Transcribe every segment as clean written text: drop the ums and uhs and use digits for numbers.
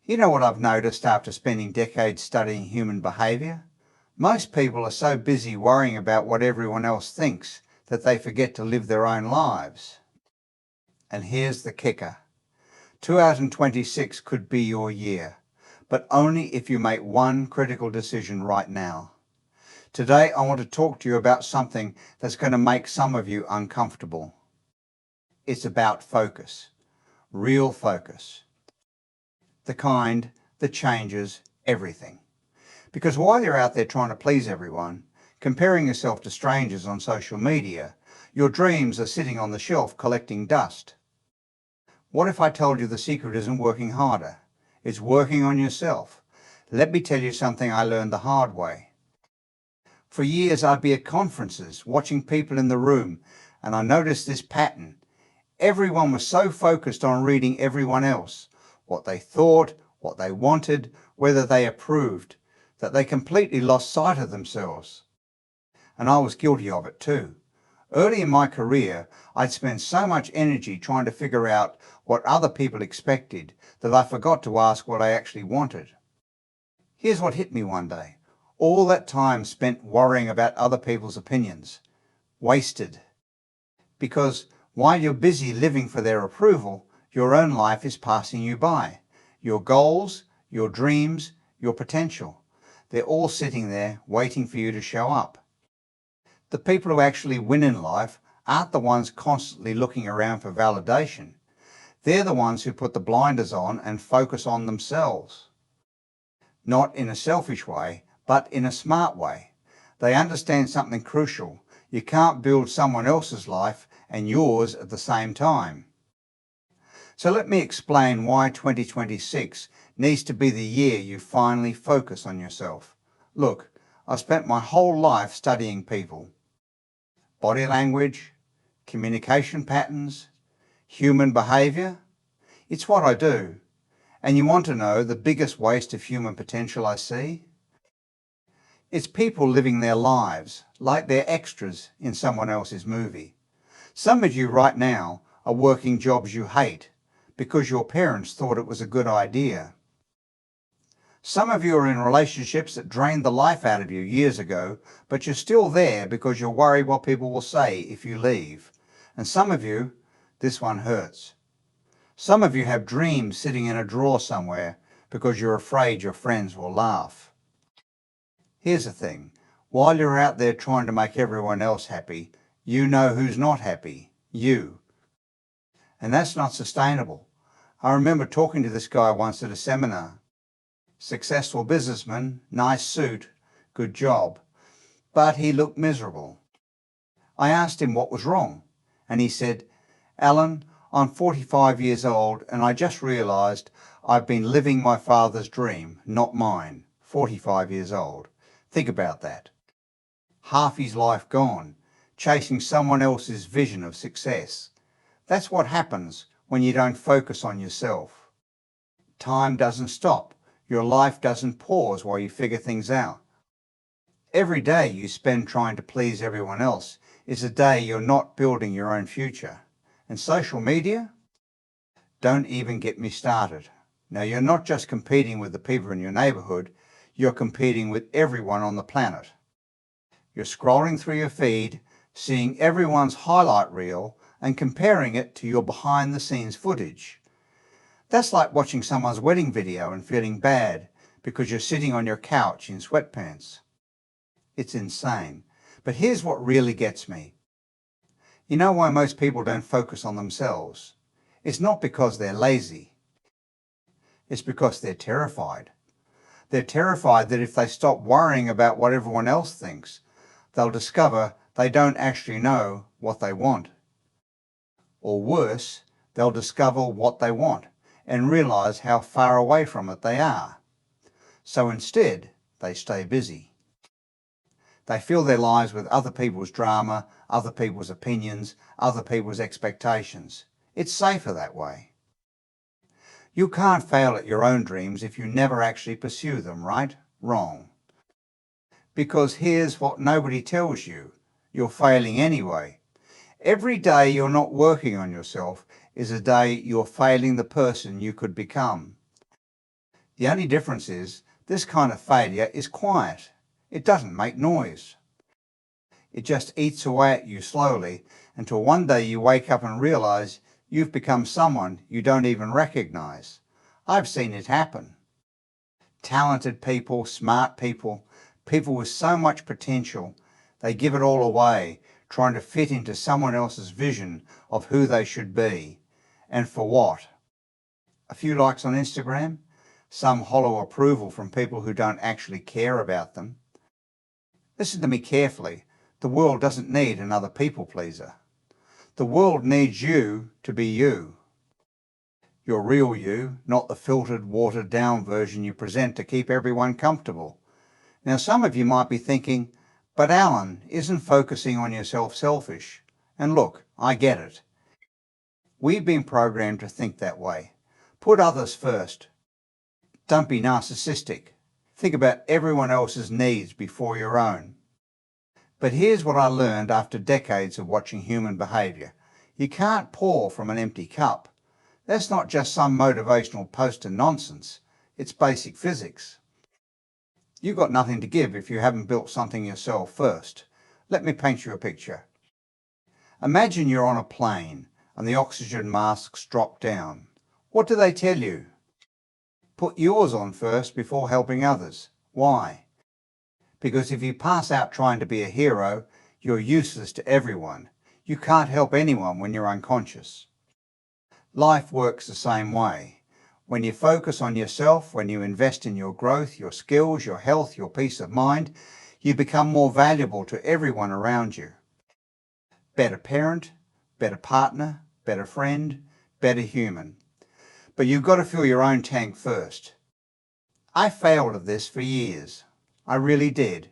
You know what I've noticed after spending decades studying human behaviour? Most people are so busy worrying about what everyone else thinks that they forget to live their own lives. And here's the kicker. 2026 could be your year, but only if you make one critical decision right now. Today I want to talk to you about something that's going to make some of you uncomfortable. It's about focus. Real focus. The kind that changes everything. Because while you're out there trying to please everyone, comparing yourself to strangers on social media, your dreams are sitting on the shelf collecting dust. What if I told you the secret isn't working harder? It's working on yourself. Let me tell you something I learned the hard way. For years I'd be at conferences watching people in the room, and I noticed this pattern. Everyone was so focused on reading everyone else, what they thought, what they wanted, whether they approved, that they completely lost sight of themselves. And I was guilty of it too. Early in my career, I'd spend so much energy trying to figure out what other people expected that I forgot to ask what I actually wanted. Here's what hit me one day. All that time spent worrying about other people's opinions. Wasted. Because while you're busy living for their approval, your own life is passing you by. Your goals, your dreams, your potential. They're all sitting there waiting for you to show up. The people who actually win in life aren't the ones constantly looking around for validation. They're the ones who put the blinders on and focus on themselves. Not in a selfish way, but in a smart way. They understand something crucial. You can't build someone else's life and yours at the same time. So let me explain why 2026 needs to be the year you finally focus on yourself. Look, I've spent my whole life studying people. Body language, communication patterns, human behaviour. It's what I do. And you want to know the biggest waste of human potential I see? It's people living their lives like they're extras in someone else's movie. Some of you right now are working jobs you hate because your parents thought it was a good idea. Some of you are in relationships that drained the life out of you years ago, but you're still there because you're worried what people will say if you leave. And some of you, this one hurts. Some of you have dreams sitting in a drawer somewhere because you're afraid your friends will laugh. Here's the thing. While you're out there trying to make everyone else happy, you know who's not happy. You. And that's not sustainable. I remember talking to this guy once at a seminar. Successful businessman, nice suit, good job. But he looked miserable. I asked him what was wrong, and he said, "Allan, I'm 45 years old and I just realised I've been living my father's dream, not mine. 45 years old. Think about that. Half his life gone, chasing someone else's vision of success. That's what happens when you don't focus on yourself. Time doesn't stop. Your life doesn't pause while you figure things out. Every day you spend trying to please everyone else is a day you're not building your own future. And social media? Don't even get me started. Now you're not just competing with the people in your neighbourhood, you're competing with everyone on the planet. You're scrolling through your feed, seeing everyone's highlight reel and comparing it to your behind-the-scenes footage. That's like watching someone's wedding video and feeling bad because you're sitting on your couch in sweatpants. It's insane. But here's what really gets me. You know why most people don't focus on themselves? It's not because they're lazy. It's because they're terrified. They're terrified that if they stop worrying about what everyone else thinks, they'll discover they don't actually know what they want. Or worse, they'll discover what they want and realise how far away from it they are. So instead, they stay busy. They fill their lives with other people's drama, other people's opinions, other people's expectations. It's safer that way. You can't fail at your own dreams if you never actually pursue them, right? Wrong. Because here's what nobody tells you. You're failing anyway. Every day you're not working on yourself is a day you're failing the person you could become. The only difference is this kind of failure is quiet. It doesn't make noise. It just eats away at you slowly until one day you wake up and realize you've become someone you don't even recognize. I've seen it happen. Talented people, smart people, people with so much potential, they give it all away, trying to fit into someone else's vision of who they should be. And for what? A few likes on Instagram? Some hollow approval from people who don't actually care about them? Listen to me carefully. The world doesn't need another people pleaser. The world needs you to be you. Your real you, not the filtered, watered down version you present to keep everyone comfortable. Now some of you might be thinking, but Allan, isn't focusing on yourself selfish? And look, I get it. We've been programmed to think that way. Put others first. Don't be narcissistic. Think about everyone else's needs before your own. But here's what I learned after decades of watching human behaviour. You can't pour from an empty cup. That's not just some motivational poster nonsense. It's basic physics. You've got nothing to give if you haven't built something yourself first. Let me paint you a picture. Imagine you're on a plane and the oxygen masks drop down. What do they tell you? Put yours on first before helping others. Why? Because if you pass out trying to be a hero, you're useless to everyone. You can't help anyone when you're unconscious. Life works the same way. When you focus on yourself, when you invest in your growth, your skills, your health, your peace of mind, you become more valuable to everyone around you. Better parent, better partner, better friend, better human. But you've got to fill your own tank first. I failed at this for years. I really did.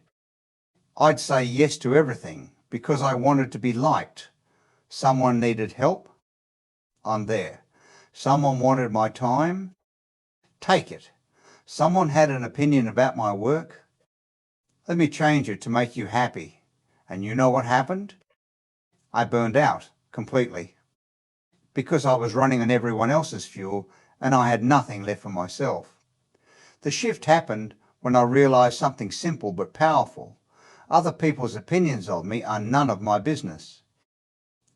I'd say yes to everything because I wanted to be liked. Someone needed help? I'm there. Someone wanted my time? Take it. Someone had an opinion about my work? Let me change it to make you happy. And you know what happened? I burned out completely. Because I was running on everyone else's fuel and I had nothing left for myself. The shift happened when I realized something simple but powerful. Other people's opinions of me are none of my business.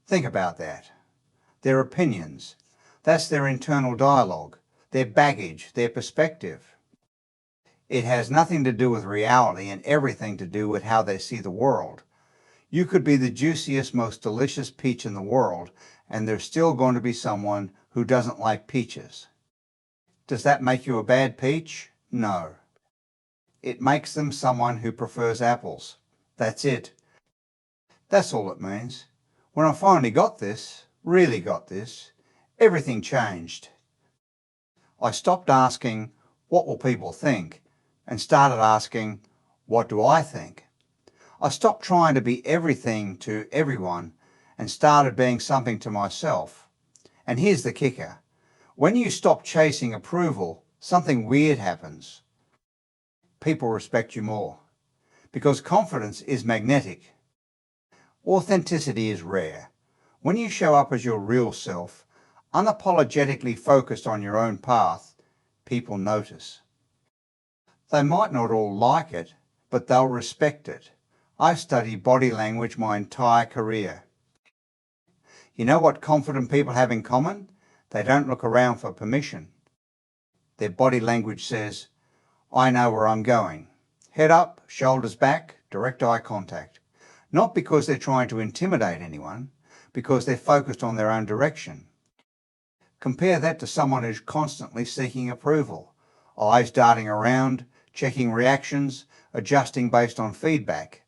Think about that. Their opinions. That's their internal dialogue, their baggage, their perspective. It has nothing to do with reality and everything to do with how they see the world. You could be the juiciest, most delicious peach in the world, and there's still going to be someone who doesn't like peaches. Does that make you a bad peach? No. It makes them someone who prefers apples. That's it. That's all it means. When I finally got this, really got this, everything changed. I stopped asking, what will people think? And started asking, what do I think? I stopped trying to be everything to everyone and started being something to myself. And here's the kicker. When you stop chasing approval, something weird happens. People respect you more. Because confidence is magnetic. Authenticity is rare. When you show up as your real self, unapologetically focused on your own path, people notice. They might not all like it, but they'll respect it. I've studied body language my entire career. You know what confident people have in common? They don't look around for permission. Their body language says, I know where I'm going. Head up, shoulders back, direct eye contact. Not because they're trying to intimidate anyone, because they're focused on their own direction. Compare that to someone who's constantly seeking approval, eyes darting around, checking reactions, adjusting based on feedback.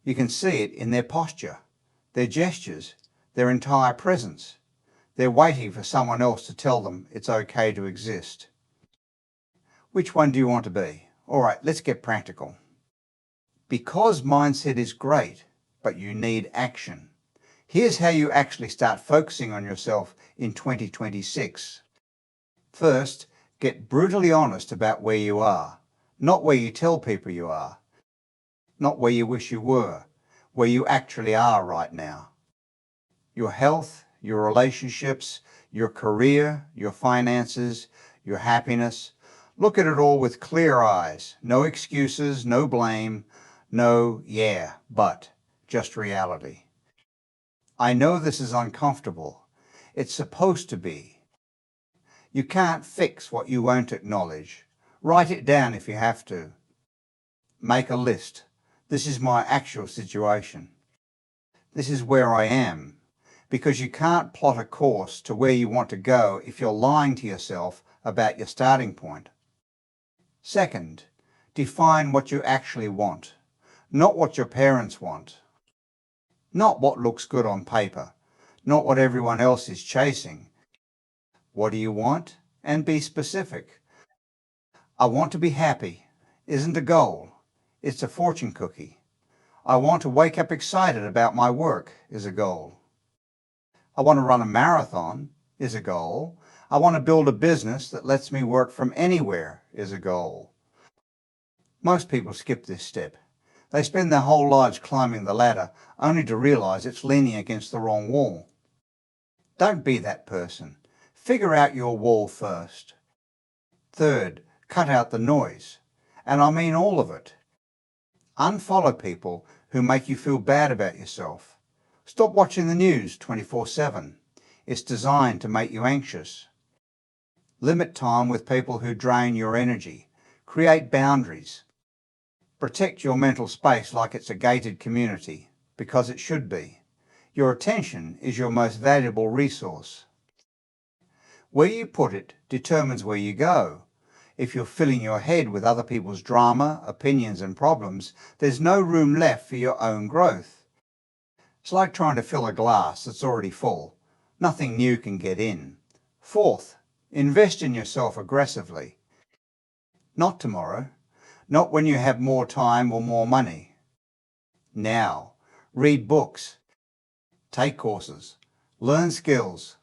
You can see it in their posture, their gestures, their entire presence. They're waiting for someone else to tell them it's okay to exist. Which one do you want to be? All right, let's get practical. Because mindset is great, but you need action. Here's how you actually start focusing on yourself in 2026. First, get brutally honest about where you are, not where you tell people you are, not where you wish you were, where you actually are right now. Your health, your relationships, your career, your finances, your happiness. Look at it all with clear eyes. No excuses, no blame, no yeah, but just reality. I know this is uncomfortable. It's supposed to be. You can't fix what you won't acknowledge. Write it down if you have to. Make a list. This is my actual situation. This is where I am. Because you can't plot a course to where you want to go if you're lying to yourself about your starting point. Second, define what you actually want, not what your parents want, not what looks good on paper, not what everyone else is chasing. What do you want? And be specific. I want to be happy isn't a goal, it's a fortune cookie. I want to wake up excited about my work is a goal. I want to run a marathon is a goal. I want to build a business that lets me work from anywhere is a goal. Most people skip this step. They spend their whole lives climbing the ladder only to realize it's leaning against the wrong wall. Don't be that person. Figure out your wall first. Third, cut out the noise. And I mean all of it. Unfollow people who make you feel bad about yourself. Stop watching the news 24/7. It's designed to make you anxious. Limit time with people who drain your energy. Create boundaries. Protect your mental space like it's a gated community, because it should be. Your attention is your most valuable resource. Where you put it determines where you go. If you're filling your head with other people's drama, opinions and problems, there's no room left for your own growth. It's like trying to fill a glass that's already full. Nothing new can get in. Fourth, invest in yourself aggressively. Not tomorrow. Not when you have more time or more money. Now, read books. Take courses. Learn skills.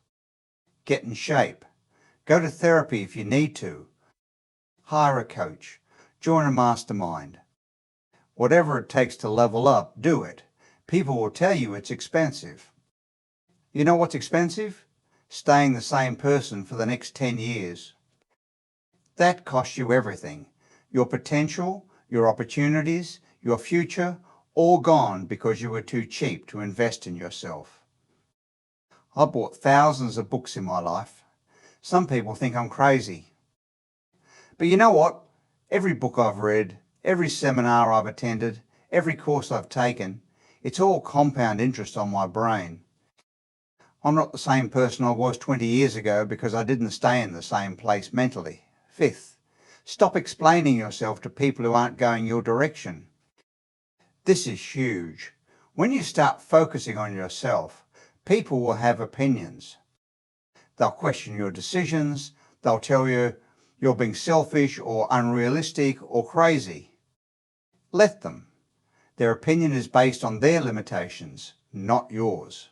Get in shape. Go to therapy if you need to. Hire a coach. Join a mastermind. Whatever it takes to level up, do it. People will tell you it's expensive. You know what's expensive? Staying the same person for the next 10 years. That costs you everything. Your potential, your opportunities, your future, all gone because you were too cheap to invest in yourself. I bought thousands of books in my life. Some people think I'm crazy. But you know what? Every book I've read, every seminar I've attended, every course I've taken, it's all compound interest on my brain. I'm not the same person I was 20 years ago because I didn't stay in the same place mentally. Fifth, stop explaining yourself to people who aren't going your direction. This is huge. When you start focusing on yourself, people will have opinions. They'll question your decisions. They'll tell you you're being selfish or unrealistic or crazy. Let them. Their opinion is based on their limitations, not yours.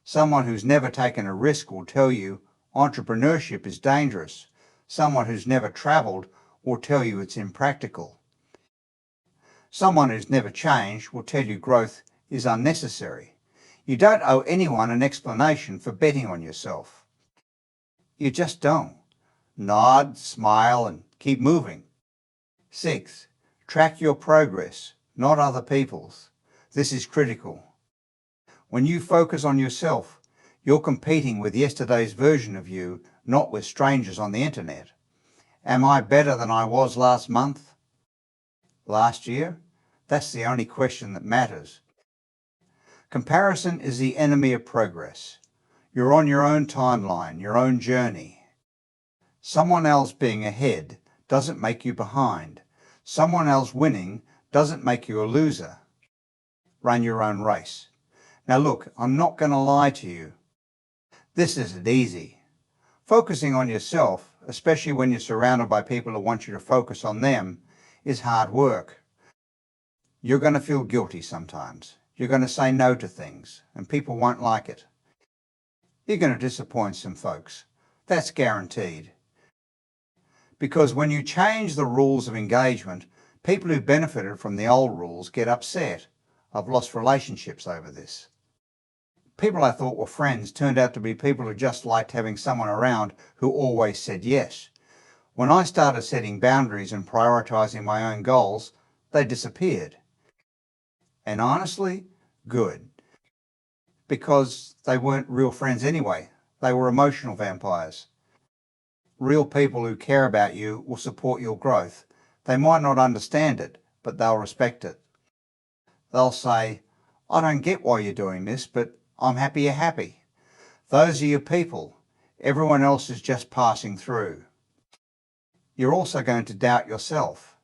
Someone who's never taken a risk will tell you entrepreneurship is dangerous. Someone who's never travelled will tell you it's impractical. Someone who's never changed will tell you growth is unnecessary. You don't owe anyone an explanation for betting on yourself. You just don't. Nod, smile, and keep moving. 6. Track your progress, not other people's. This is critical. When you focus on yourself, you're competing with yesterday's version of you, not with strangers on the internet. Am I better than I was last month? Last year? That's the only question that matters. Comparison is the enemy of progress. You're on your own timeline, your own journey. Someone else being ahead doesn't make you behind. Someone else winning doesn't make you a loser. Run your own race. Now look, I'm not going to lie to you. This isn't easy. Focusing on yourself, especially when you're surrounded by people who want you to focus on them, is hard work. You're going to feel guilty sometimes. You're going to say no to things, and people won't like it. You're going to disappoint some folks. That's guaranteed. Because when you change the rules of engagement, people who benefited from the old rules get upset. I've lost relationships over this. People I thought were friends turned out to be people who just liked having someone around who always said yes. When I started setting boundaries and prioritizing my own goals, they disappeared. And honestly, good. Because they weren't real friends anyway. They were emotional vampires. Real people who care about you will support your growth. They might not understand it, but they'll respect it. They'll say, I don't get why you're doing this, but I'm happy you're happy. Those are your people. Everyone else is just passing through. You're also going to doubt yourself.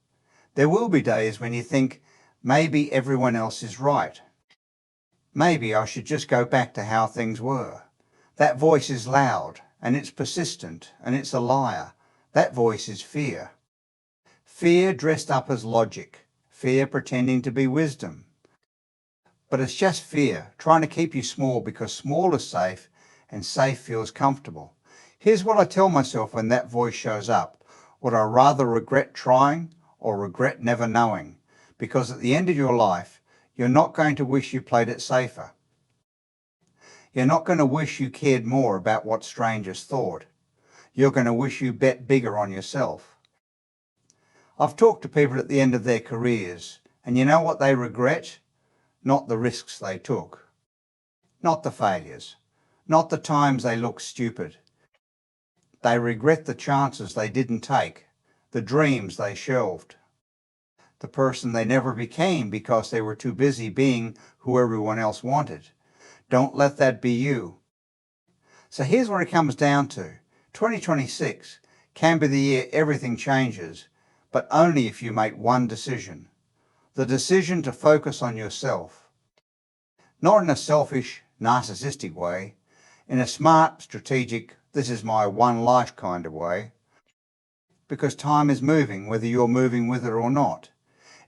There will be days when you think, maybe everyone else is right. Maybe I should just go back to how things were. That voice is loud, and it's persistent, and it's a liar. That voice is fear. Fear dressed up as logic. Fear pretending to be wisdom. But it's just fear, trying to keep you small because small is safe and safe feels comfortable. Here's what I tell myself when that voice shows up. Would I rather regret trying or regret never knowing? Because at the end of your life, you're not going to wish you played it safer. You're not going to wish you cared more about what strangers thought. You're going to wish you bet bigger on yourself. I've talked to people at the end of their careers, and you know what they regret? Not the risks they took. Not the failures. Not the times they looked stupid. They regret the chances they didn't take, the dreams they shelved, the person they never became because they were too busy being who everyone else wanted. Don't let that be you. So here's what it comes down to. 2026 can be the year everything changes, but only if you make one decision. The decision to focus on yourself. Not in a selfish, narcissistic way, in a smart, strategic, this is my one life kind of way. Because time is moving, whether you're moving with it or not.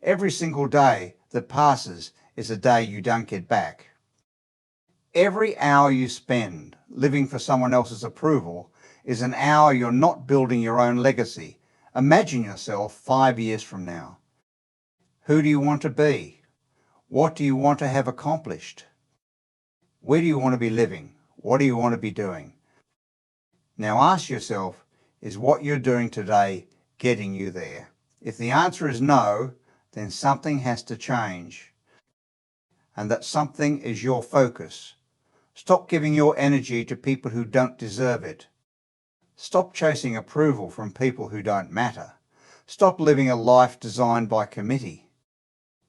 Every single day that passes is a day you don't get back. Every hour you spend living for someone else's approval is an hour you're not building your own legacy. Imagine yourself 5 years from now. Who do you want to be? What do you want to have accomplished? Where do you want to be living? What do you want to be doing? Now ask yourself, is what you're doing today getting you there? If the answer is no, then something has to change. And that something is your focus. Stop giving your energy to people who don't deserve it. Stop chasing approval from people who don't matter. Stop living a life designed by committee.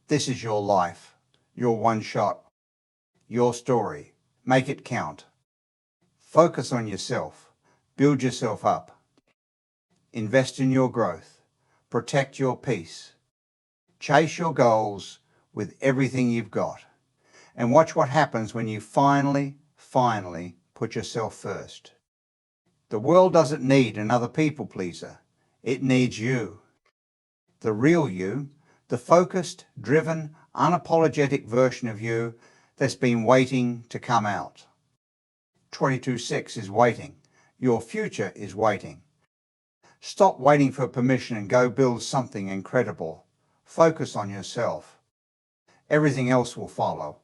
This is your life, your one shot, your story. Make it count. Focus on yourself. Build yourself up. Invest in your growth. Protect your peace. Chase your goals with everything you've got. And watch what happens when you finally put yourself first. The world doesn't need another people pleaser. It needs you. The real you, the focused, driven, unapologetic version of you that's been waiting to come out. 22/6 is waiting. Your future is waiting. Stop waiting for permission and go build something incredible. Focus on yourself. Everything else will follow.